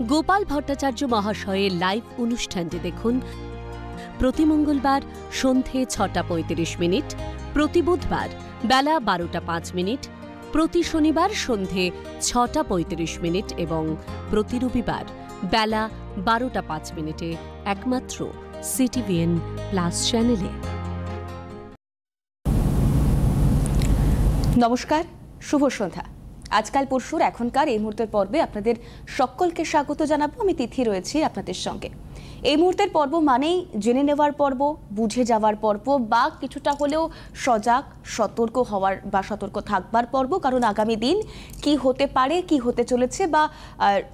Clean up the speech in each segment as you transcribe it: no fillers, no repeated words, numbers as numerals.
গোপাল ভট্টাচার্য মহাশয়ের লাইভ অনুষ্ঠানটি দেখুন প্রতি মঙ্গলবার সন্ধে ৬:৩৫, প্রতি বুধবার বেলা ১২:০৫, প্রতি শনিবার সন্ধে ৬:৩৫ এবং প্রতি রবিবার বেলা ১২:০৫ একমাত্র সিটিভিএন প্লাস চ্যানেলে। নমস্কার, শুভ সন্ধ্যা। আজকাল পরশুর এখনকার এই মুহূর্তের পর্বে আপনাদের সকলকে স্বাগত জানাবো। আমি তিথি রয়েছি আপনাদের সঙ্গে। এই মুহূর্তের পর্ব মানেই জেনে নেওয়ার পর্ব, বুঝে যাওয়ার পর্ব বা কিছুটা হলেও সজাগ সতর্ক হওয়ার বা সতর্ক থাকবার পর্ব। কারণ আগামী দিন কি হতে পারে, কি হতে চলেছে বা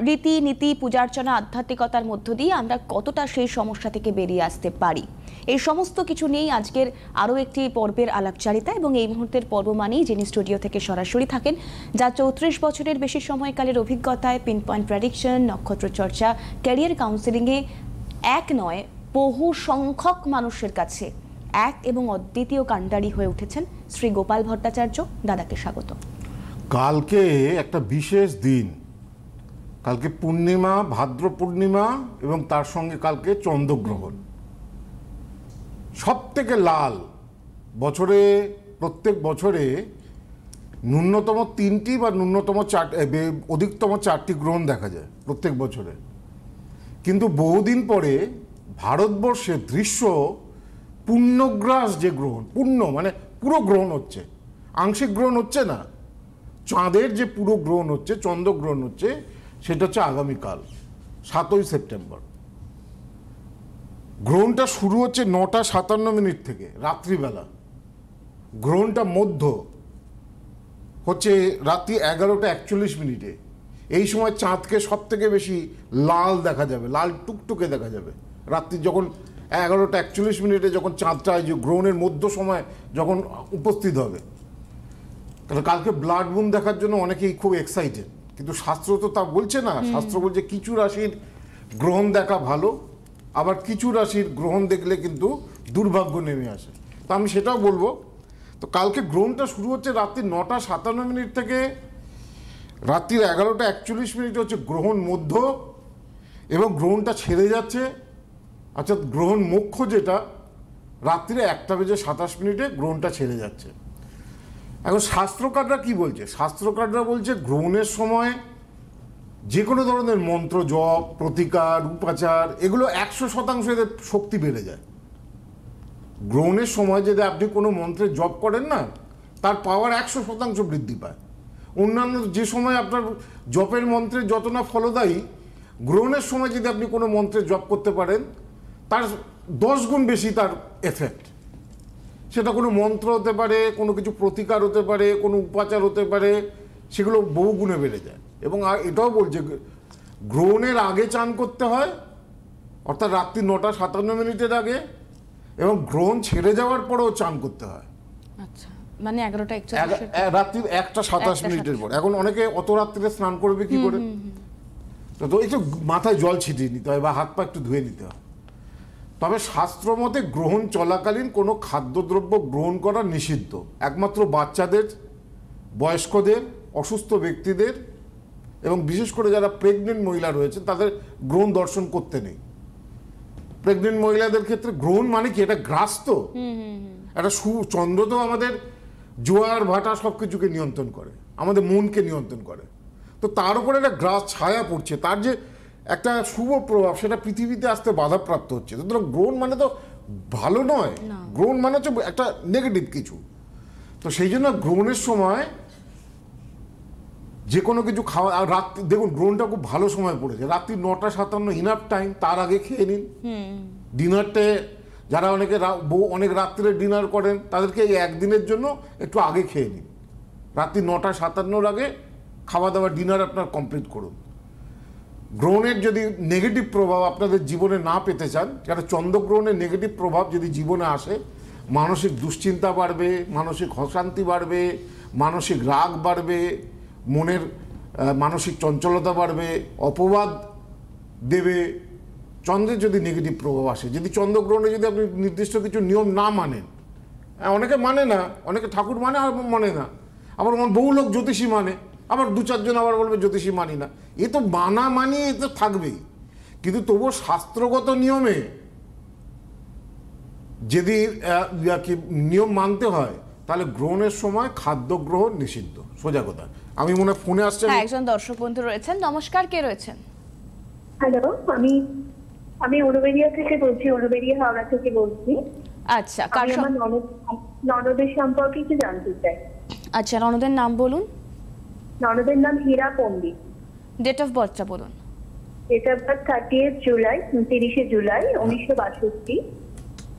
রীতিনীতি, পূজার্চনা, আধ্যাত্মিকতার মধ্য দিয়ে আমরা কতটা সেই সমস্যা থেকে বেরিয়ে আসতে পারি, এই সমস্ত কিছু নিয়েই আজকের আরও একটি পর্বের আলাপচারিতা। এবং এই মুহূর্তের পর্ব মানেই যিনি স্টুডিও থেকে সরাসরি থাকেন, যা 34 বছরের বেশি সময়কালের অভিজ্ঞতায় পিন পয়েন্ট প্রেডিকশন, নক্ষত্র চর্চা, ক্যারিয়ার কাউন্সেলিংয়ে এক নয় বহু সংখ্যক মানুষের কাছে এক এবং অদ্বিতীয় কাণ্ডারি হয়ে উঠেছেন শ্রী গোপাল ভট্টাচার্য। দাদাকে স্বাগত। কালকে একটা বিশেষ দিন, কালকে পূর্ণিমা, ভাদ্র পূর্ণিমা এবং তার সঙ্গে কালকে চন্দ্রগ্রহণ। সব থেকে লাল, বছরে প্রত্যেক বছরে ন্যূনতম 3টি বা ন্যূনতম 4 অধিকতম 4টি গ্রহণ দেখা যায় প্রত্যেক বছরে। কিন্তু বহুদিন পরে ভারতবর্ষের দৃশ্য পূর্ণগ্রাস যে গ্রহণ, পূর্ণ মানে পুরো গ্রহণ হচ্ছে, আংশিক গ্রহণ হচ্ছে না, চাঁদের যে পুরো গ্রহণ হচ্ছে, চন্দ্রগ্রহণ হচ্ছে, সেটা হচ্ছে আগামীকাল 7ই সেপ্টেম্বর। গ্রহণটা শুরু হচ্ছে 9:57 থেকে রাত্রিবেলা। গ্রহণটা মধ্য হচ্ছে রাত্রি 11:41। এই সময় চাঁদকে সব থেকে বেশি লাল দেখা যাবে, লাল টুকটুকে দেখা যাবে রাত্রি যখন 11:41 যখন চাঁদটা যে গ্রহণের মধ্য সময় যখন উপস্থিত হবে। তাহলে কালকে ব্লাড মুন দেখার জন্য অনেকেই খুব এক্সাইটেড, কিন্তু শাস্ত্র তো তা বলছে না। শাস্ত্র বলছে কিছু রাশির গ্রহণ দেখা ভালো, আবার কিছু রাশির গ্রহণ দেখলে কিন্তু দুর্ভাগ্য নেমে আসে। তো আমি সেটাও বলবো। তো কালকে গ্রহণটা শুরু হচ্ছে রাত্রি 9:57 থেকে রাত্রির 11:41 হচ্ছে গ্রহণ মধ্য, এবং গ্রহণটা ছেড়ে যাচ্ছে, অর্থাৎ গ্রহণ মোক্ষ যেটা রাত্রিরে 1:27 গ্রহণটা ছেড়ে যাচ্ছে। এখন শাস্ত্রকাররা কি বলছে? শাস্ত্রকাররা বলছে গ্রহণের সময় যে কোনো ধরনের মন্ত্র জপ, প্রতিকার, উপাচার, এগুলো 100% এদের শক্তি বেড়ে যায়। গ্রহণের সময় যদি আপনি কোনো মন্ত্রের জপ করেন না, তার পাওয়ার 100% বৃদ্ধি পায়। অন্যান্য যে সময় আপনার জপের মন্ত্রে যত না ফলদায়ী, গ্রহণের সময় যদি আপনি কোনো মন্ত্রে জপ করতে পারেন, তার 10 গুণ বেশি তার এফেক্ট। সেটা কোনো মন্ত্র হতে পারে, কোনো কিছু প্রতিকার হতে পারে, কোনো উপাচার হতে পারে, সেগুলো বহু গুণে বেড়ে যায়। এবং এটাও বলছে গ্রহণের আগে চান করতে হয়, অর্থাৎ রাত্রি 9:57 আগে, এবং গ্রহণ ছেড়ে যাওয়ার পরেও চান করতে হয়। আচ্ছা, মানে 11:41 রাত্রি 1:27 পর। এখন অনেকে অত রাত্রিতে স্নান করবে কি করে? তো একটু মাথায় জল ছিটিয়ে নিতে হয় বা হাত পা একটু ধুয়ে নিতে হয়। তবে শাস্ত্র মতে গ্রহণ চলাকালীন কোনো খাদ্যদ্রব্য গ্রহণ করা নিষিদ্ধ। একমাত্র বাচ্চাদের, বয়স্কদের, অসুস্থ ব্যক্তিদের এবং বিশেষ করে যারা প্রেগনেন্ট মহিলা রয়েছে তাদের গ্রহণ দর্শন করতে নেই। প্রেগনেন্ট মহিলাদের ক্ষেত্রে গ্রহণ মানে কি? এটা গ্রাস তো, একটা চন্দ্র তো আমাদের জোয়ার ভাটা সব কিছুকে নিয়ন্ত্রণ করে, আমাদের মনকে নিয়ন্ত্রণ করে। তো তার উপরে একটা গ্রাস ছায়া পড়ছে, তার যে একটা শুভ প্রভাব সেটা পৃথিবীতে আসতে বাধাপ্রাপ্ত হচ্ছে। সুতরাং গ্রহণ মানে তো ভালো নয়, গ্রহণ মানে হচ্ছে একটা নেগেটিভ কিছু। তো সেই জন্য গ্রহণের সময় যে কোনো কিছু খাওয়া, আর রাত্রি দেখুন গ্রহণটা খুব ভালো সময় পড়েছে, রাত্রি 9:57 ইনাফ টাইম। তার আগে খেয়ে নিন ডিনারটে। যারা অনেক রাত্রে ডিনার করেন তাদেরকে এই একদিনের জন্য একটু আগে খেয়ে নিন। রাত্রি 9:57 আগে খাওয়া দাওয়া, ডিনার আপনার কমপ্লিট করুন। গ্রহণের যদি নেগেটিভ প্রভাব আপনাদের জীবনে না পেতে চান, কারণ চন্দ্রগ্রহণের নেগেটিভ প্রভাব যদি জীবনে আসে, মানসিক দুশ্চিন্তা বাড়বে, মানসিক অশান্তি বাড়বে, মানসিক রাগ বাড়বে, মনের মানসিক চঞ্চলতা বাড়বে, অপবাদ দেবে। চন্দ্রের যদি নেগেটিভ প্রভাব আসে, যদি চন্দ্রগ্রহণে যদি আপনি নির্দিষ্ট কিছু নিয়ম না মানেন, অনেকে মানে না, অনেকে ঠাকুর মানে আর মানে না, আবার বহু লোক জ্যোতিষী মানে, আবার 2-4 জন আবার বলবে জ্যোতিষী মানি না। এ তো মানি এ তো থাকবেই, কিন্তু তবুও শাস্ত্রগত নিয়মে যদি নিয়ম মানতে হয় তাহলে গ্রহণের সময় খাদ্য গ্রহণ নিষিদ্ধ, সোজা কথা। আমি মনে হয় ফোনে আসছে একজন দর্শক বন্ধু রয়েছেন। নমস্কার, কে রয়েছেন? হ্যালো, আমি উলুবেড়িয়া থেকে বলছি, উলুবেড়িয়া হাওড়া থেকে বলছি। আচ্ছা, আমি আমার ননদের সম্পর্কে কিছু জানতে চাই। আচ্ছা, ননদের নাম বলুন। ননদের নাম হীরা পণ্ডিত। ডেট অফ বার্থটা বলুন। Date of birth 30 July 1962।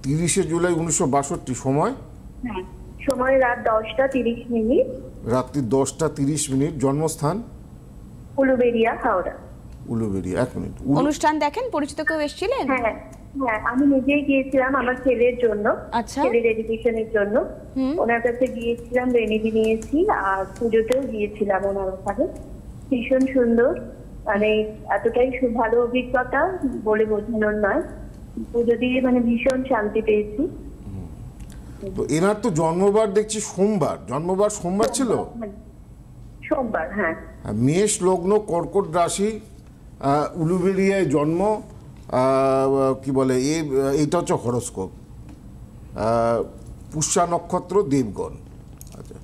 30 July 1962। সময়? হ্যাঁ, সময় রাত 10:30। রাত্রি 10:30। জন্মস্থান? উলুবেড়িয়া হাওড়া। উলুবেড়িয়া। 1 মিনিট। অনুষ্ঠান দেখেন? পরিচিত কেউ এসেছিলেন? হ্যাঁ হ্যাঁ, আমি নিজেই গিয়েছিলাম আমার ছেলের জন্য, আচ্ছা। ছেলের এডুকেশনের জন্য। ওনার কাছে গিয়েছিলাম, রেমেডি নিয়েছি, আর পুজোতেও গিয়েছিলাম ওনার ওখানে। ভীষণ সুন্দর, মানে এতটাই ভালো অভিজ্ঞতা বলে বোঝানোর নয়। পুজো দিয়ে মানে ভীষণ শান্তি পেয়েছি। তো এনার তো জন্মবার দেখছি সোমবার। জন্মবার সোমবার ছিল? সোমবার, হ্যাঁ। মেষ লগ্ন, কর্কট রাশি, উলুবেড়িয়ায় জন্ম। কি বলে এইটা হচ্ছে হরোস্কোপ। পুষ্যা নক্ষত্র, দেবগণ। আচ্ছা,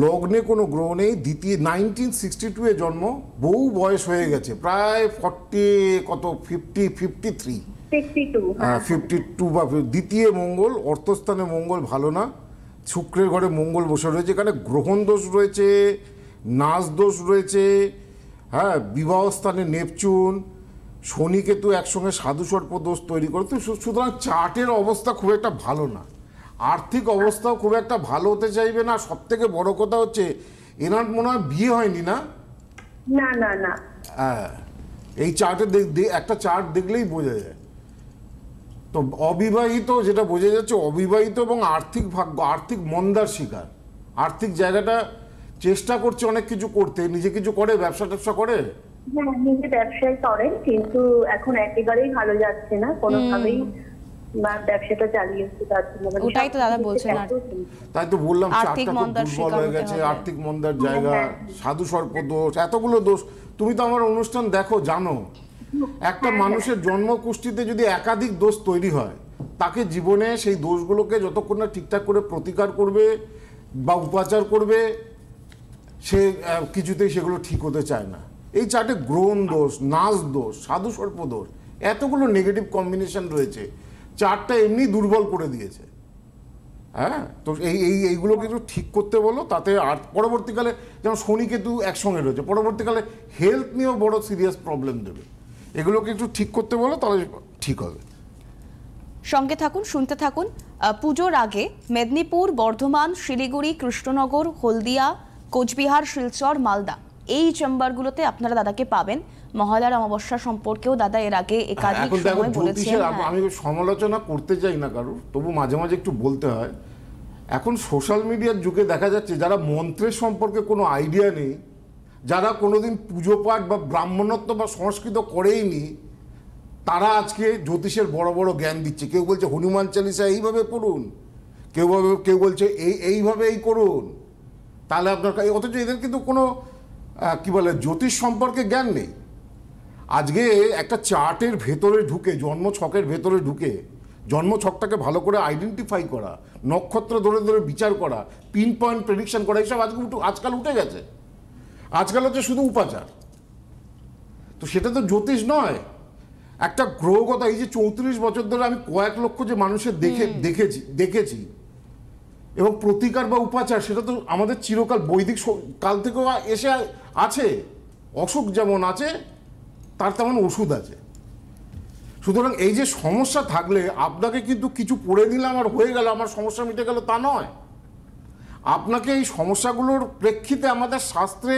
লগ্নে কোনো গ্রহ নেই। 1962 জন্ম, বহু বয়স হয়ে গেছে, প্রায় 53। 52 বা দ্বিতীয় মঙ্গল, অর্থস্থানে মঙ্গল ভালো না। শুক্রের ঘরে মঙ্গল বসে রয়েছে, এখানে গ্রহণ দোষ রয়েছে, নাচ দোষ রয়েছে। হ্যাঁ, বিবাহ স্থানে নেপচুন, শনি কেতু একসঙ্গে সাধুসর্প দোষ তৈরি করে। তো সুতরাং চার্টের অবস্থা খুব একটা ভালো না, আর্থিক অবস্থাও খুব একটা ভালো হতে চাইবে না। সব থেকে বড় কথা হচ্ছে এনার মনে হয় বিয়ে হয়নি না? না না না। হ্যাঁ, এই চার্টে একটা চার্ট দেখলেই বোঝা যায়। তো অবিবাহিত, যেটা বোঝা যাচ্ছে অবিবাহিত, এবং আর্থিক ভাগ্য, আর্থিক মন্দার শিকার। আর্থিক জায়গাটা চেষ্টা করছে অনেক কিছু করতে, নিজে কিছু করে, ব্যবসা করে। হ্যাঁ, নিজে ব্যবসায় করেন, কিন্তু এখন একেবারেই ভালো যাচ্ছে না কোনোভাবেই। ব্যবসাটা চালিয়ে ওটাই তো দাদা বলছেন। তাই তো বললাম আর্থিক চারটা মন্দার দুর্বল হয়ে গেছে, আর্থিক মন্দার জায়গা, হ্যাঁ। সাধু সর্প দোষ, এতগুলো দোষ। তুমি তো আমার অনুষ্ঠান দেখো, জানো একটা মানুষের জন্ম কুষ্ঠিতে যদি একাধিক দোষ তৈরি হয়, তাকে জীবনে সেই দোষগুলোকে যতক্ষণ না ঠিকঠাক করে প্রতিকার করবে বা উপাচার করবে, সে কিছুতেই সেগুলো ঠিক হতে চায় না। এই চার্টে গ্রহণ দোষ, নাচ দোষ, সাধু সর্প দোষ, এতগুলো নেগেটিভ কম্বিনেশন রয়েছে। চার্টটা এমনি দুর্বল করে দিয়েছে। হ্যাঁ, তো এইগুলোকে একটু ঠিক করতে বলো, তাতে আর পরবর্তীকালে যেমন শনি কেতু একসঙ্গে রয়েছে, পরবর্তীকালে হেলথ নিয়েও বড় সিরিয়াস প্রবলেম দেবে। এগুলোকে একটু ঠিক করতে বলো, তাহলে ঠিক হবে। সঙ্গে থাকুন, শুনতে থাকুন। পুজোর আগে মেদিনীপুর, বর্ধমান, শিলিগুড়ি, কৃষ্ণনগর, হলদিয়া, কোচবিহার, শিলচর, মালদা, এই চেম্বারগুলোতে আপনারা দাদাকে পাবেন। মহালয়ার অমাবস্যা সম্পর্কেও দাদা এর আগে একাধিক সময় বলেছেন। আমি সমালোচনা করতে চাই না কারণ, তবু মাঝে মাঝে একটু বলতে হয়। এখন সোশ্যাল মিডিয়ার যুগে দেখা যাচ্ছে যারা মন্ত্রের সম্পর্কে কোনো আইডিয়া নেই, যারা কোনোদিন পুজো পাঠ বা ব্রাহ্মণত্ব বা সংস্কৃত করেইনি, তারা আজকে জ্যোতিষের বড় বড় জ্ঞান দিচ্ছে। কেউ বলছে হনুমান চালিসা এইভাবে পড়ুন, কেউ বলছে এইভাবে করুন, তাহলে আপনার, অথচ এদের কিন্তু কোনো কি বলে জ্যোতিষ সম্পর্কে জ্ঞান নেই। আজকে একটা চার্টের ভেতরে ঢুকে, জন্মছকের ভেতরে ঢুকে জন্মছকটাকে ভালো করে আইডেন্টিফাই করা, নক্ষত্র ধরে ধরে বিচার করা, পিন পয়েন্ট প্রেডিকশন করা, এইসব আজকাল উঠে গেছে। আজকাল হচ্ছে শুধু উপাচার। তো সেটা তো জ্যোতিষ নয়। একটা গ্রহগত, এই যে 34 বছর ধরে আমি কয়েক লক্ষ যে মানুষের দেখেছি এবং প্রতিকার বা উপাচার, সেটা তো আমাদের চিরকাল বৈদিক কাল থেকেও এসে আছে। অসুখ যেমন আছে, তার তেমন ওষুধ আছে। সুতরাং এই যে সমস্যা থাকলে আপনাকে কিন্তু কিছু পড়ে দিলাম আর হয়ে গেল, আমার সমস্যা মিটে গেল, তা নয়। আপনাকে এই সমস্যাগুলোর প্রেক্ষিতে আমাদের শাস্ত্রে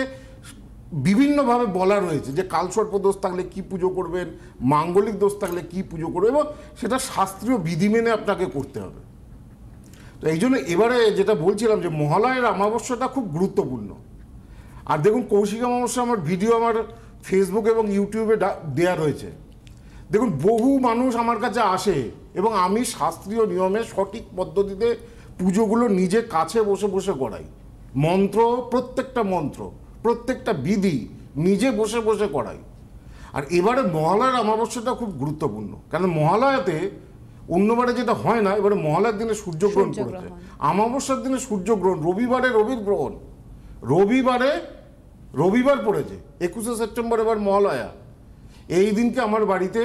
বিভিন্নভাবে বলা রয়েছে যে কালসর্প দোষ থাকলে কি পুজো করবেন, মাঙ্গলিক দোষ থাকলে কি পুজো করবেন, এবং সেটা শাস্ত্রীয় বিধি মেনে আপনাকে করতে হবে। তো এই জন্য এবারে যেটা বলছিলাম যে মহালয়ের অমাবস্যাটা খুব গুরুত্বপূর্ণ। আর দেখুন, কৌশিক অমাবস্যা আমার ভিডিও আমার ফেসবুক এবং ইউটিউবে দেয়া রয়েছে। দেখুন, বহু মানুষ আমার কাছে আসে এবং আমি শাস্ত্রীয় নিয়মে সঠিক পদ্ধতিতে পুজোগুলো নিজে কাছে বসে বসে করাই। মন্ত্র, প্রত্যেকটা বিধি নিজে বসে বসে করাই। আর এবারে মহালয়ার অমাবস্যাটা খুব গুরুত্বপূর্ণ, কারণ মহালয়াতে অন্যবারে যেটা হয় না, এবারে মহালয়ার দিনে সূর্যগ্রহণ পড়েছে, অমাবস্যার দিনে সূর্যগ্রহণ, রবিবারে রবির গ্রহণ, রবিবার পড়েছে 21শে সেপ্টেম্বর এবার মহালয়া। এই দিনকে আমার বাড়িতে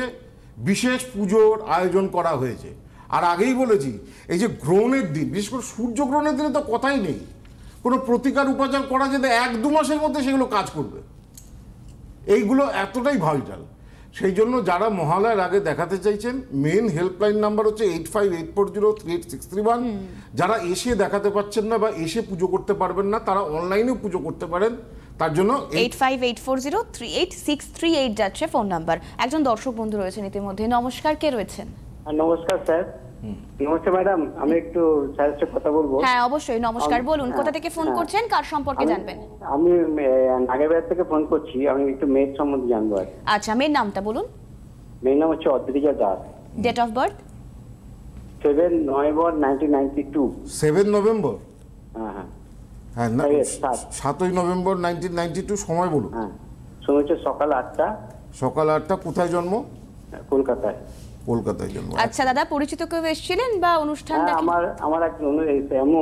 বিশেষ পুজোর আয়োজন করা হয়েছে। আর আগেই বলেছি, এই যে গ্রহণের দিন, বিশেষ করে সূর্যগ্রহণের দিনে তো কথাই নেই, কোনো প্রতিকার উপাচার করা যেতে 1-2 মাসের মধ্যে সেগুলো কাজ করবে, এইগুলো এতটাই ভাইটাল। সেই জন্য যারা মহালয়ার আগে দেখাতে চাইছেন, মেন হেল্পলাইন নাম্বার হচ্ছে 8584038631। যারা এসে দেখাতে পাচ্ছেন না বা এসে পুজো করতে পারবেন না, তারা অনলাইনেও পুজো করতে পারেন। তার জন্য 8584038638 যাচ্ছে ফোন নাম্বার। একজন দর্শক বন্ধু রয়েছেন ইতিমধ্যে। নমস্কার, কে রয়েছেন? নমস্কার স্যার। নমস্কার ম্যাডাম, আমি একটু স্যারের সাথে কথা বলবো। হ্যাঁ অবশ্যই, নমস্কার, বলুন কোথা থেকে ফোন করছেন, কার সম্পর্কে জানবেন? আমি নাগেরবাজার থেকে ফোন করছি, আমি একটু মেয়ের সম্বন্ধে জানবো। আচ্ছা, মেয়ের নামটা বলুন। মেয়ের নাম হচ্ছে Adrija Das. Date of birth? 7 November 1992। 7 November? হ্যাঁ হ্যাঁ হ্যাঁ, 7ই নভেম্বর 1992। সময় বলুন। হ্যাঁ, শুনেছি সকাল 8টা। সকাল 8টা। কোথায় জন্ম? কলকাতায়। কলকাতায় জন্ম। আচ্ছা দাদা, পরিচিত কেউ এসেছিলেন বা অনুষ্ঠান দেখেন? আমার এক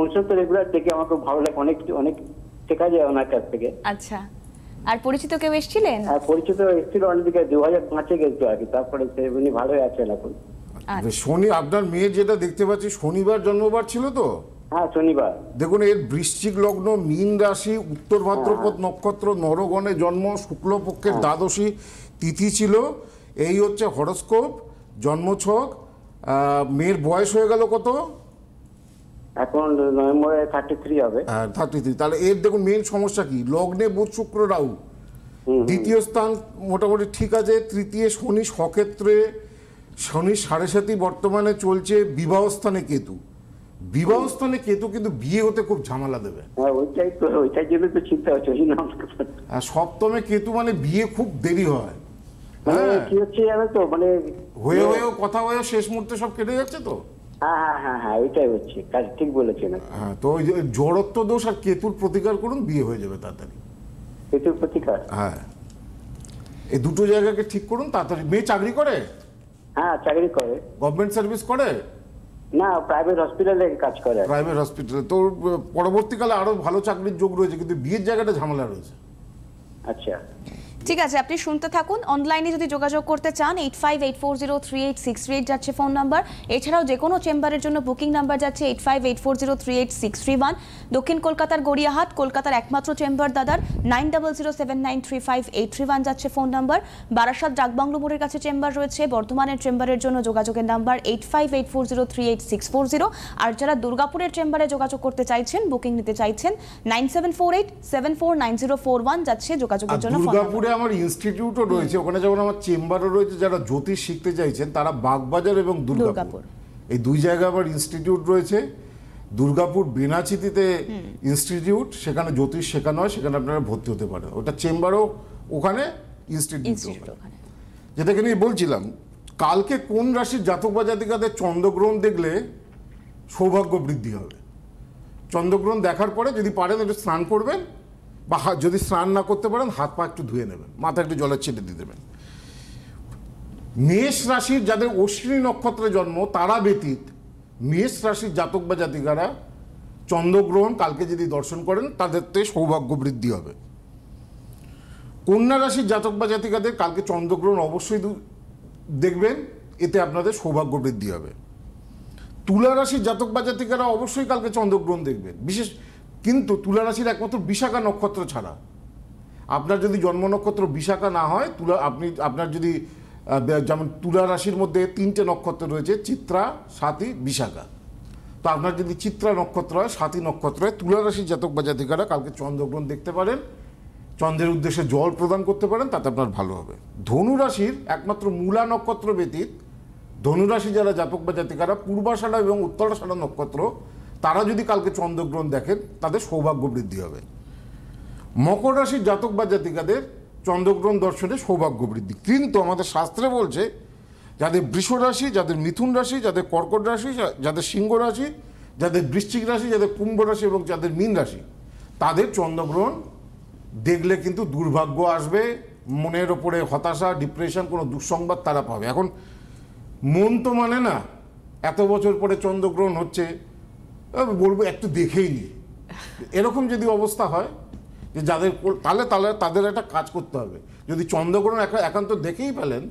অনুষ্ঠান তো রেগুলার দেখে আমার খুব ভালো লাগে, অনেক শেখা যায় ওনার কাছ থেকে। আচ্ছা, আর পরিচিত কেউ এসেছিলেন? হ্যাঁ, পরিচিত এসেছিল অনেকদিকে, 2005-এ গেছিল আর কি। তারপরে উনি ভালোই আছেন এখন। শনি, আপনার মেয়ে যেটা দেখতে পাচ্ছি শনিবার জন্মবার ছিল তো? হ্যাঁ, শনিবার। দেখুন, এর বৃশ্চিক লগ্ন, মীন রাশি, উত্তর ভাদ্রপদ নক্ষত্র, নরগণে জন্ম, শুক্লপক্ষের দ্বাদশী তিথি ছিল। এই হচ্ছে হরোস্কোপ, জন্মছক। মেয়ের বয়স হয়ে গেল কত এখন? নভেম্বরে 33 হবে। 33। তাহলে এর দেখুন মেন সমস্যা কি, লগ্নে বুধ শুক্র রাহু, দ্বিতীয় স্থান মোটামুটি ঠিক আছে, তৃতীয় শনি স্বক্ষেত্রে, শনি 7.5 বর্তমানে চলছে, বিবাহ স্থানে কেতু। বিবাহ স্থানে কেতু কিন্তু বিয়ে হতে খুব ঝামেলা দেবে। ওইটাই জন্য তো চিন্তা হচ্ছে। আর সপ্তমে কেতু মানে বিয়ে খুব দেরি হয়। কি হচ্ছে জানো তো, মানে হয়েও কথা হয়ে শেষ মুহূর্তে সব কেটে যাচ্ছে তো। হ্যাঁ, ওইটাই হচ্ছে, কাজ ঠিক বলেছেন। হ্যাঁ, তো ওই যে জড়ত্ব দোষ আর কেতুর প্রতিকার করুন, বিয়ে হয়ে যাবে তাড়াতাড়ি। কেতুর প্রতিকার? হ্যাঁ, এই দুটো জায়গাকে ঠিক করুন তাড়াতাড়ি। মেয়ে চাকরি করে? হ্যাঁ, চাকরি করে। গভর্নমেন্ট সার্ভিস করে না, প্রাইভেট হসপিটালে কাজ করে। প্রাইভেট হসপিটালে। তো পরবর্তীকালে আরো ভালো চাকরির যোগ রয়েছে, কিন্তু বিয়ের জায়গাটা ঝামেলা রয়েছে। আচ্ছা, ঠিক আছে, আপনি শুনতে থাকুন। অনলাইনে যদি যোগাযোগ করতে চান 8584038638 যাচ্ছে ফোন নাম্বার। এছাড়াও যে কোনো চেম্বারের জন্য বুকিং নাম্বার যাচ্ছে 8584038631। দক্ষিণ কলকাতার গড়িয়াহাট, কলকাতার একমাত্র চেম্বার দাদার 9007935831 যাচ্ছে ফোন নাম্বার। বারাসাত ডাকবাংলো মোড়ের কাছে চেম্বার রয়েছে। বর্ধমানের চেম্বারের জন্য যোগাযোগের নাম্বার 8584038640। আর যারা দুর্গাপুরের চেম্বারে যোগাযোগ করতে চাইছেন, বুকিং নিতে চাইছেন 9748749041 যাচ্ছে যোগাযোগের জন্য ফোন নাম্বার। আমার ইনস্টিটিউটও রয়েছে, ওখানে যেমন আমার চেম্বারও রয়েছে। যারা জ্যোতিষ শিখতে চাইছেন তারা বাগবাজার এবং দুর্গাপুর, এই দুই জায়গায় আমার ইনস্টিটিউট রয়েছে। দুর্গাপুর বেনাচিতিতে ইনস্টিটিউট, সেখানে জ্যোতিষ শেখানো হয়, সেখানে আপনারা ভর্তি হতে পারেন। ওটা চেম্বারও ওখানে, ইনস্টিটিউট। যেটাকে নিয়ে বলছিলাম, কালকে কোন রাশির জাতক বা জাতিকাদের চন্দ্রগ্রহণ দেখলে সৌভাগ্য বৃদ্ধি হবে। চন্দ্রগ্রহণ দেখার পরে যদি পারেন একটু স্নান করবেন, বা যদি স্নান না করতে পারেন হাত পা একটু ধুয়ে নেবেন, মাথা একটু জলের ছিটে দিয়ে দেবেন। মেষ রাশির যাদের অশ্বিনী নক্ষত্রে জন্ম তারা ব্যতীত মেষ রাশির জাতক বা জাতিকারা চন্দ্রগ্রহণ কালকে যদি দর্শন করেন তাদেরতে সৌভাগ্য বৃদ্ধি হবে। কন্যা রাশির জাতক বা জাতিকাদের কালকে চন্দ্রগ্রহণ অবশ্যই দেখবেন, এতে আপনাদের সৌভাগ্য বৃদ্ধি হবে। তুলা রাশির জাতক বা জাতিকারা অবশ্যই কালকে চন্দ্রগ্রহণ দেখবেন, বিশেষ কিন্তু তুলা রাশির একমাত্র বিশাখা নক্ষত্র ছাড়া। আপনার যদি জন্ম নক্ষত্র বিশাখা না হয়, আপনার যদি যেমন তুলা রাশির মধ্যে 3টে নক্ষত্র রয়েছে, চিত্রা, স্বাতী, বিশাখা। তো আপনার যদি চিত্রা নক্ষত্র হয়, স্বাতী নক্ষত্র হয়, তুলা রাশির জাতক বা জাতিকারা কালকে চন্দ্রগ্রহণ দেখতে পারেন, চন্দ্রের উদ্দেশ্যে জল প্রদান করতে পারেন, তাতে আপনার ভালো হবে। ধনু রাশির একমাত্র মূলা নক্ষত্র ব্যতীত ধনুরাশি যারা জাতক বা জাতিকারা পূর্বাষাঢ়া এবং উত্তরাষাঢ়া নক্ষত্র, তারা যদি কালকে চন্দ্রগ্রহণ দেখেন তাদের সৌভাগ্য বৃদ্ধি হবে। মকর রাশির জাতক বা জাতিকাদের চন্দ্রগ্রহণ দর্শনে সৌভাগ্য বৃদ্ধি। কিন্তু আমাদের শাস্ত্রে বলছে যাদের বৃষ রাশি, যাদের মিথুন রাশি, যাদের কর্কট রাশি, যাদের সিংহ রাশি, যাদের বৃশ্চিক রাশি, যাদের কুম্ভ রাশি এবং যাদের মীন রাশি, তাদের চন্দ্রগ্রহণ দেখলে কিন্তু দুর্ভাগ্য আসবে, মনের ওপরে হতাশা, ডিপ্রেশন, কোনো দুঃসংবাদ তারা পাবে। এখন মন তো মানে না, এত বছর পরে চন্দ্রগ্রহণ হচ্ছে, বলবো একটু দেখেই নি, এরকম যদি অবস্থা হয় যে যাদের, তাহলে তাদের একটা কাজ করতে হবে। যদি চন্দ্রগ্রহণ একান্ত দেখেই পেলেন,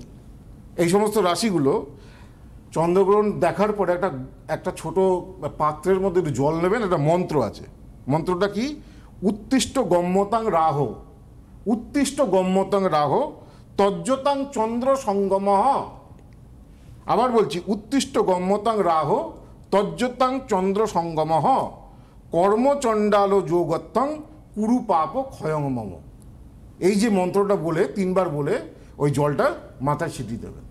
এই সমস্ত রাশিগুলো চন্দ্রগ্রহণ দেখার পরে একটা ছোট পাত্রের মধ্যে একটু জল নেবেন, একটা মন্ত্র আছে। মন্ত্রটা কি? উত্তিষ্ট গম্যতাং রাহ, উত্তিষ্ট গম্যতাং রাহ তজ্জতাং চন্দ্র সঙ্গমঃ। আবার বলছি, উত্তিষ্ট গম্যতাং রাহ তজ্জতাং চন্দ্র সঙ্গমঃ কর্মচণ্ডাল যোগত্বং কুরু পাপ ক্ষয়ং মম। এই যে মন্ত্রটা বলে 3 বার বলে ওই জলটা মাথায় ছিটিয়ে দেবেন।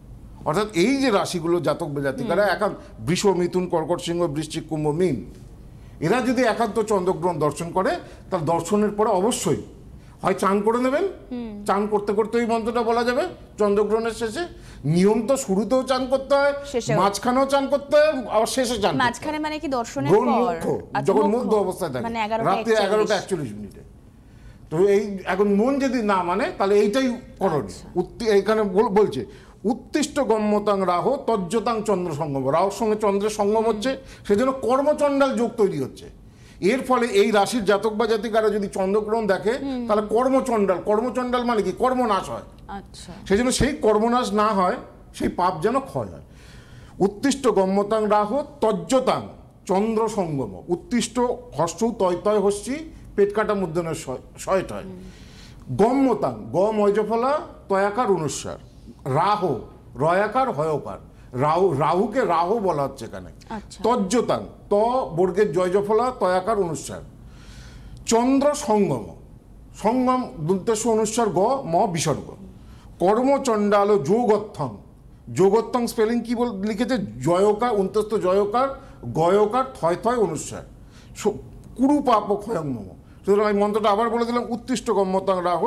অর্থাৎ এই যে রাশিগুলো জাতক জাতিকারা একান্ত বৃষ, মিথুন, কর্কট, সিংহ, বৃশ্চিক, কুম্ভ, মীন, এরা যদি একান্ত চন্দ্রগ্রহণ দর্শন করে, তার দর্শনের পরে অবশ্যই হয় চান করে নেবেন, চান করতে করতে ওই মন্ত্রটা বলা যাবে চন্দ্রগ্রহণের শেষে। নিয়ম তো শুরুতেও চান করতে হয়, মাঝখানেও চান করতে হয়, আবার শেষে চান। মাঝখানে মানে কি দর্শনের পর? আচ্ছা, যখন মধ্য অবস্থায় থাকে, মানে রাত্রি 11টা 41 মিনিটে। তো এই এখন মন যদি না মানে, তাহলে এইটাই করণ। এইখানে বলছে উত্তিষ্ট গম্যতাং রাহ তজ্জতাং চন্দ্র সঙ্গম, রাহুর সঙ্গে চন্দ্রের সঙ্গম হচ্ছে, সেজন্য কর্মচণ্ডাল যোগ তৈরি হচ্ছে। এর ফলে এই রাশির জাতক বা জাতিকারা যদি চন্দ্রগ্রহণ দেখে, তাহলে কর্মচণ্ডাল মানে কি? কর্মনাশ হয়। আচ্ছা, সেই জন্য সেই কর্মনাশ না হয়, সেই পাপ যেন ক্ষয় হয়। উত্তিষ্ট গম্যতাং রাহ তজ্জতাং চন্দ্র সঙ্গম। উত্তিষ্ট হর্ষৌ তয় তয় হস্যি, পেট কাটা মূর্ধন্য শয় টয়। গম্যতাং গ ময়জফলা তয়াকার অনুস্বার, রাহ রয়াকার হয়কার, রাহুকে রাহ বলা হচ্ছে এখানে। তজ্জতাং ত বর্গের জয়জফলা তয়াকার অনুস্বার, চন্দ্র সঙ্গম, সঙ্গম দুর্দেশ্য অনুস্বার গ ম বিসর্গ, কর্মচণ্ডাল যোগত্থং, যোগত্থং স্পেলিং কি লিখেছে? জয়কার, অন্তস্থ জয়কার, গয়কার, থয় থয় অনুস্বার, কুরু পাপ ক্ষয়ং মম। সুতরাং এই মন্ত্রটা আবার বলে দিলাম, উত্তিষ্ট গম্যতাং রাহ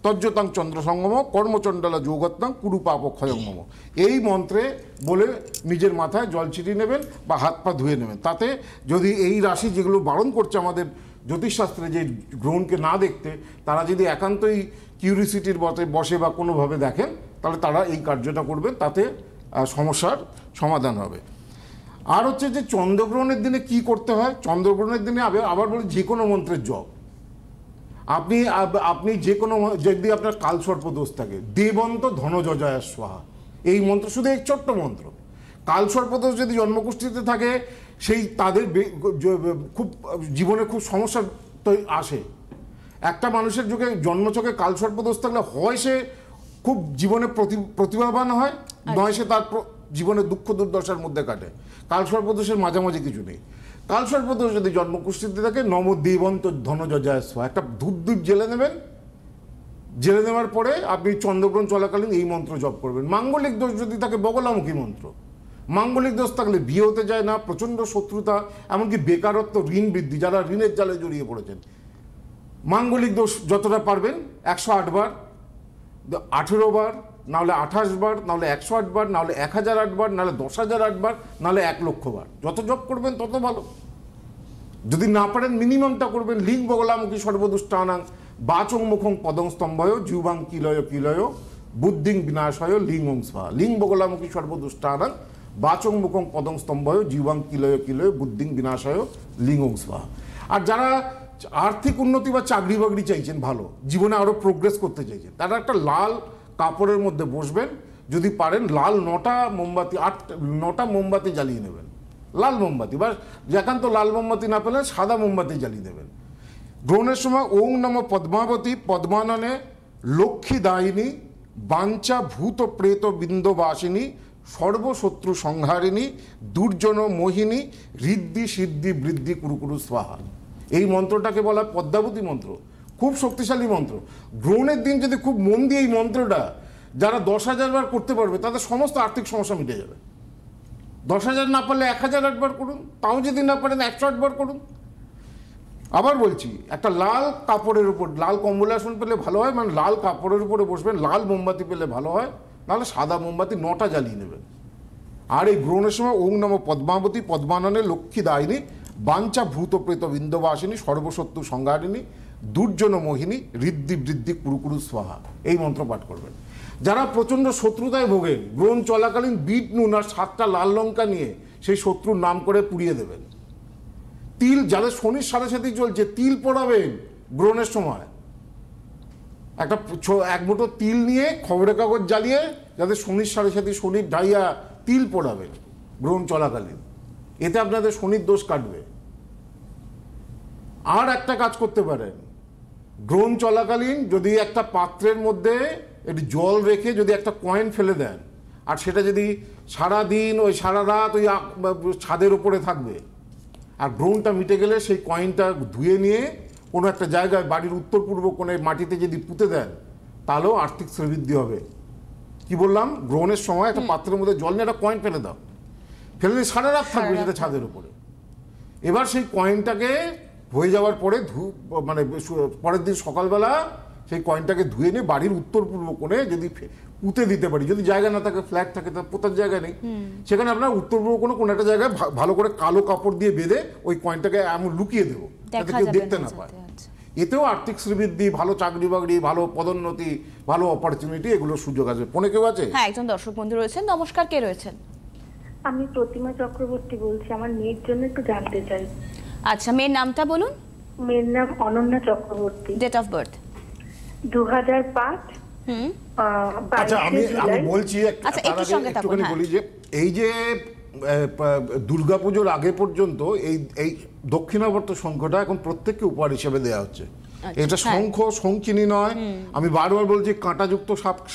তজ্জতাং চন্দ্র সঙ্গম কর্মচণ্ডালা যোগত্তাং কুরু পাপ ক্ষয়ং মম। এই মন্ত্রে বলে নিজের মাথায় জল ছিটিয়ে নেবেন বা হাত পা ধুয়ে নেবেন। তাতে যদি এই রাশি যেগুলো বারণ করছে আমাদের জ্যোতিষশাস্ত্রে যে গ্রহণকে না দেখতে, তারা যদি একান্তই কিউরিসিটির বসে বা কোনোভাবে দেখেন, তাহলে তারা এই কার্যটা করবেন, তাতে সমস্যার সমাধান হবে। আর হচ্ছে যে চন্দ্রগ্রহণের দিনে কি করতে হয়? চন্দ্রগ্রহণের দিনে আবার বলি, যে কোনো মন্ত্রের জপ। আপনি যে কোনো, যদি আপনার কালসর্প দোষ থাকে, দেবন্ত ধনজয় স্বাহা, এই মন্ত্র শুধু এক ছোট্ট মন্ত্র। কালসর্প দোষ যদি জন্মকুষ্ঠিতে থাকে, সেই তাদের খুব জীবনে খুব সমস্যা আসে। একটা মানুষের যুগে জন্মছকে কালসর্প দোষ থাকলে হয় সে খুব জীবনে প্রতিভাবান হয়, নয় সে তার জীবনে দুঃখ দুর্দশার মধ্যে কাটে। কালসর্পদোষের মাঝামাঝি কিছু নেই। কালসর্পদোষ যদি জন্মকুষ্ঠিতে থাকে, নম দেবন্ত ধনজয় স্বাহা, একটা ধূপ জেলে নেবেন। জেলে নেওয়ার পরে আপনি চন্দ্রগ্রহণ চলাকালীন এই মন্ত্র জপ করবেন। মাঙ্গলিক দোষ যদি থাকে, বগলামুখী মন্ত্র। মাঙ্গলিক দোষ থাকলে বিয়ে হতে যায় না, প্রচণ্ড শত্রুতা, এমনকি বেকারত্ব, ঋণ বৃদ্ধি, যারা ঋণের জালে জড়িয়ে পড়েছেন। মাঙ্গলিক দোষ যতটা পারবেন 108 বার, 18 বার, নাহলে 28 বার, নাহলে 108 বার, নাহলে 1008 বার, নাহলে 10,008 বার, নাহলে 1,00,000 বার। যত জপ করবেন তত ভালো। যদি না পারেন মিনিমামটা করবেন। লিং বগলামুখী সর্বদুষ্টানাং বাচং মুখং পদং স্তম্ভয় জিহ্বাং কিলয় কিলয় বুদ্ধিং বিনাশয় লিং ওং স্বাহা। লিং বগলামুখী সর্বদুষ্টানাং বাচং মুখং পদং স্তম্ভয় জিহ্বাং কিলয় কিলয় বুদ্ধিং বিনাশয় লিং ওং স্বাহা। আর যারা আর্থিক উন্নতি বা চাকরি বাকরি চাইছেন, ভালো জীবনে আরও প্রোগ্রেস করতে চাইছেন, তারা একটা লাল কাপড়ের মধ্যে বসবেন। যদি পারেন লাল 9টা মোমবাতি জ্বালিয়ে নেবেন। লাল মোমবাতি, বা একান্ত লাল মোমবাতি না পেলে সাদা মোমবাতি জ্বালিয়ে দেবেন। গ্রহণের সময় ওং নম পদ্মাবতী পদ্মাননে লক্ষ্মী দায়িনী বাঞ্চা ভূত প্রেত বিন্দবাসিনী সর্বশত্রু সংহারিণী দুর্জন মোহিনী ঋদ্ধি সিদ্ধি বৃদ্ধি কুরুকুরু স্বাহা। এই মন্ত্রটাকে বলা পদ্মাবতী মন্ত্র, খুব শক্তিশালী মন্ত্র। গ্রহণের দিন যদি খুব মন দিয়ে এই মন্ত্রটা যারা 10,000 বার করতে পারবে, তাদের সমস্ত আর্থিক সমস্যা মিটে যাবে। 10,000 না পারলে 1008 বার করুন, তাও যদি না পারেন 108 বার করুন। আবার বলছি, একটা লাল কাপড়ের উপর, লাল কম্বলাসন পেলে ভালো হয়, মানে লাল কাপড়ের উপরে বসবেন, লাল মোমবাতি পেলে ভালো হয়, নাহলে সাদা মোমবাতি 9টা জ্বালিয়ে নেবেন। আর এই গ্রহণের সময় ওং নম পদ্মাবতী পদ্মাননে লক্ষ্মী দায়িনী বাঞ্ছা ভূত প্রেত বিন্দবাসিনী সর্বশত্রু সংহারিণী দুর্জন মোহিনী ঋদ্ধি বৃদ্ধি কুরুকুরু স্বাহা, এই মন্ত্র পাঠ করবেন। যারা প্রচণ্ড শত্রুতায় ভোগেন, গ্রহণ চলাকালীন বিট নুন আর 7টা লাল লঙ্কা নিয়ে সেই শত্রুর নাম করে পুড়িয়ে দেবেন। তিল, যাদের শনির সাড়ে সাথে চলছে, তিল পড়াবেন গ্রহণের সময়। একটা 1 মুঠো তিল নিয়ে খবরের কাগজ জ্বালিয়ে যাদের শনির সাড়ে সাথে, শনির ঢাইয়া, তিল পড়াবেন গ্রহণ চলাকালীন। এতে আপনাদের শনির দোষ কাটবে। আর একটা কাজ করতে পারেন, গ্রহণ চলাকালীন যদি একটা পাত্রের মধ্যে একটু জল রেখে যদি একটা কয়েন ফেলে দেন, আর সেটা যদি সারাদিন ওই সারা রাত ওই ছাদের উপরে থাকবে, আর গ্রহণটা মিটে গেলে সেই কয়েনটা ধুয়ে নিয়ে কোনো একটা জায়গায় বাড়ির উত্তর পূর্ব কোণে মাটিতে যদি পুঁতে দেন, তাহলেও আর্থিক শ্রীবৃদ্ধি হবে। কি বললাম, গ্রহণের সময় একটা পাত্রের মধ্যে জল নিয়ে একটা কয়েন ফেলে দাও, ফেলে দিয়ে সারা রাত থাকবে সেটা ছাদের উপরে। এবার সেই কয়েনটাকে হয়ে যাওয়ার পরে মানে পরের দিন সকালবেলা সেই কয়েনটাকে ধুয়ে নিয়ে বাড়ির উত্তর পূর্ব কোণে যদি পুঁতে দিতে পারি, যদি জায়গা না থাকে, ফ্ল্যাট থাকে, তার পোতার জায়গা নেই, সেখানে আপনার উত্তর পূর্ব কোনো একটা জায়গায় ভালো করে কালো কাপড় দিয়ে বেঁধে ওই কয়েনটাকে এমন লুকিয়ে দেবো যাতে কেউ দেখতে না পায়। এতেও আর্থিক শ্রীবৃদ্ধি, ভালো চাকরি বাকরি, ভালো পদোন্নতি, ভালো অপরচুনিটি, এগুলোর সুযোগ আছে। ফোনে কেউ আছে? হ্যাঁ, একজন দর্শক বন্ধু রয়েছেন। নমস্কার, কে রয়েছেন? আমি প্রতিমা চক্রবর্তী বলছি, আমার মেয়ের জন্য একটু জানতে চাই। আচ্ছা, মেয়ের নামটা বলুন। মেয়ের নাম Ananya Chakraborty. Date of birth? 2005। আচ্ছা, আমি বলছি একটুখানি বলি যে এই যে দুর্গাপুজোর আগে পর্যন্ত এই দক্ষিণাবর্ত শঙ্খটা এখন প্রত্যেককে উপহার হিসেবে দেওয়া হচ্ছে। এটা শঙ্খ, শঙ্খিনী নয়। আমি বারবার বলছি, কাঁটাযুক্ত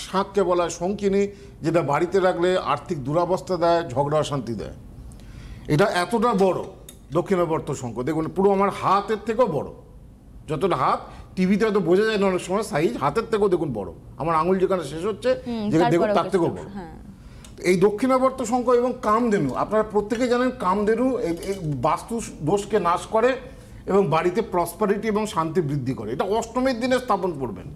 শাঁখকে বলা হয় শঙ্খিনী, যেটা বাড়িতে রাখলে আর্থিক দুরাবস্থা দেয়, ঝগড়া অশান্তি দেয়। এটা এতটা বড় দক্ষিণাবর্ত শঙ্খ, দেখুন পুরো আমার হাতের থেকেও বড়। যতটা হাত, টিভিতে হয়তো বোঝা যায় না অনেক সময় সাইজ, হাতের থেকেও দেখুন বড়। আমার আঙুল যেখানে শেষ হচ্ছে, যেখানে দেখুন তার থেকেও বড়। এই দক্ষিণাবর্ত শঙ্খ এবং কামধেনু, আপনারা প্রত্যেকে জানেন কামধেনু বাস্তু দোষকে নাশ করে এবং বাড়িতে প্রসপারিটি এবং শান্তি বৃদ্ধি করে। এটা অষ্টমীর দিনে স্থাপন করবেন,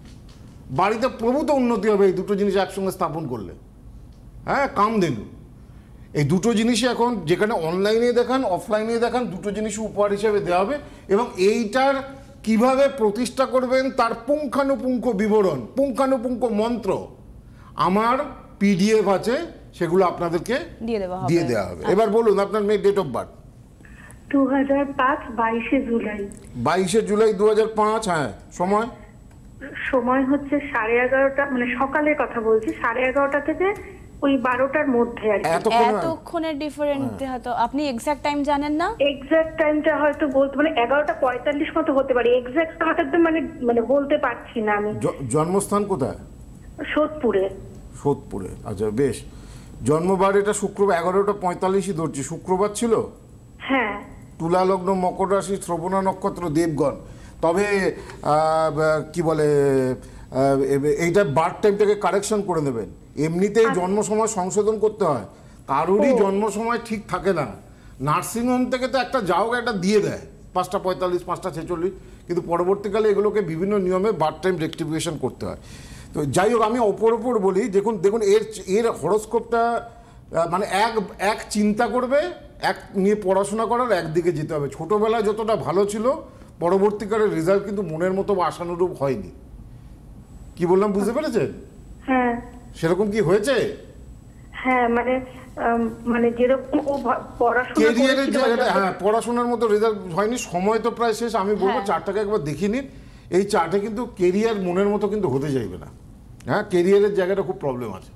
বাড়িতে প্রভূত উন্নতি হবে এই দুটো জিনিস একসঙ্গে স্থাপন করলে। হ্যাঁ, কামধেনু, এই দুটো জিনিসই এখন যেখানে অনলাইনে দেখান, অফলাইনে দেখান, দুটো জিনিসই উপহার হিসেবে দেওয়া হবে। এবং এইটার কিভাবে প্রতিষ্ঠা করবেন তার পুঙ্খানুপুঙ্খ বিবরণ, পুঙ্খানুপুঙ্খ মন্ত্র আমার PDF আছে, সেগুলো আপনাদেরকে দিয়ে দেওয়া হবে। এবার বলুন আপনার মেয়ের ডেট অফ বার্থ। 2005, 22শে জুলাই। 22শে জুলাই 2005। হ্যাঁ, সময় হচ্ছে 11:30, মানে সকালের কথা বলছি, 11:30 থেকে ওই 12টার মধ্যে আর কি। এতক্ষণের ডিফারেন্ট হয়তো আপনি এক্সাক্ট টাইম জানেন না? এক্সাক্ট টাইমটা হয়তো বলতে, মানে 11:45 মতো হতে পারে। এক্সাক্ট হঠাৎ মানে বলতে পারছি না আমি। জন্মস্থান কোথায়? সোদপুরে। আচ্ছা, বেশ। জন্মবার এটা শুক্রবার, 11:45 ধরছি, শুক্রবার ছিল। হ্যাঁ। তুলা লগ্ন, মকর রাশি, শ্রবণা নক্ষত্র, দেবগণ। তবে কি বলে, এইটা বার্থ টাইমটাকে কারেকশন করে নেবেন। এমনিতেই জন্ম সময় সংশোধন করতে হয়, কারোরই জন্ম সময় ঠিক থাকে না। নার্সিংহোম থেকে তো একটা একটা দিয়ে দেয় 5:45, 5:46, কিন্তু পরবর্তীকালে এগুলোকে বিভিন্ন নিয়মে বার্থ টাইম রেকটিফিকেশন করতে হয়। তো যাই হোক, আমি ওপর বলি, দেখুন এর হরোস্কোপটা মানে এক চিন্তা করবে, এক নিয়ে পড়াশোনা করার, একদিকে যেতে হবে। ছোটোবেলায় যতটা ভালো ছিল, পরবর্তীকালে রেজাল্ট কিন্তু মনের মতো আশানুরূপ হয়নি। কি বললাম, বুঝতে পেরেছেন? হ্যাঁ। সেরকম কি হয়েছে? হ্যাঁ, মানে যেরকম ক্যারিয়ারের জায়গাটা, হ্যাঁ, পড়াশোনার মতো রেজাল্ট হয়নি। সময় তো প্রায় শেষ। আমি বলবো চার্টটাকে একবার দেখে নিন। এই চার্টে কিন্তু কেরিয়ার মনের মতো কিন্তু হতে চাইবে না। হ্যাঁ, কেরিয়ারের জায়গাটা খুব প্রবলেম আছে।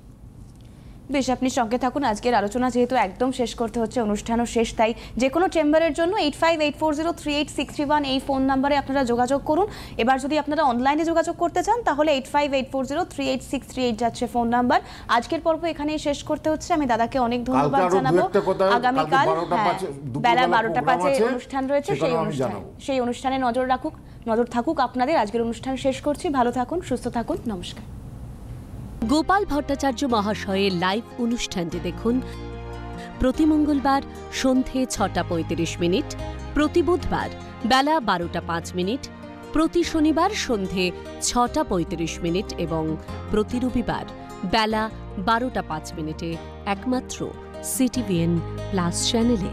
বেশ, আপনি সঙ্গে থাকুন। আজকের আলোচনা যেহেতু একদম শেষ করতে হচ্ছে, অনুষ্ঠানও শেষ, তাই যে কোনো চেম্বারের জন্য 8584038631 এই ফোন নাম্বারে আপনারা যোগাযোগ করুন। এবার যদি আপনারা অনলাইনে যোগাযোগ করতে চান তাহলে 8584038638 যাচ্ছে ফোন নাম্বার। আজকের পর্ব এখানেই শেষ করতে হচ্ছে। আমি দাদাকে অনেক ধন্যবাদ জানাবো। আগামীকাল বেলা 12:05 অনুষ্ঠান রয়েছে, সেই অনুষ্ঠানে নজর থাকুক আপনাদের। আজকের অনুষ্ঠান শেষ করছি। ভালো থাকুন, সুস্থ থাকুন, নমস্কার। গোপাল ভট্টাচার্য মহাশয়ের লাইভ অনুষ্ঠানটি দেখুন প্রতি মঙ্গলবার সন্ধে 6:35, প্রতি বুধবার বেলা 12:05, প্রতি শনিবার সন্ধে 6:35 এবং প্রতি রবিবার বেলা 12:05 একমাত্র CTVN+ চ্যানেলে।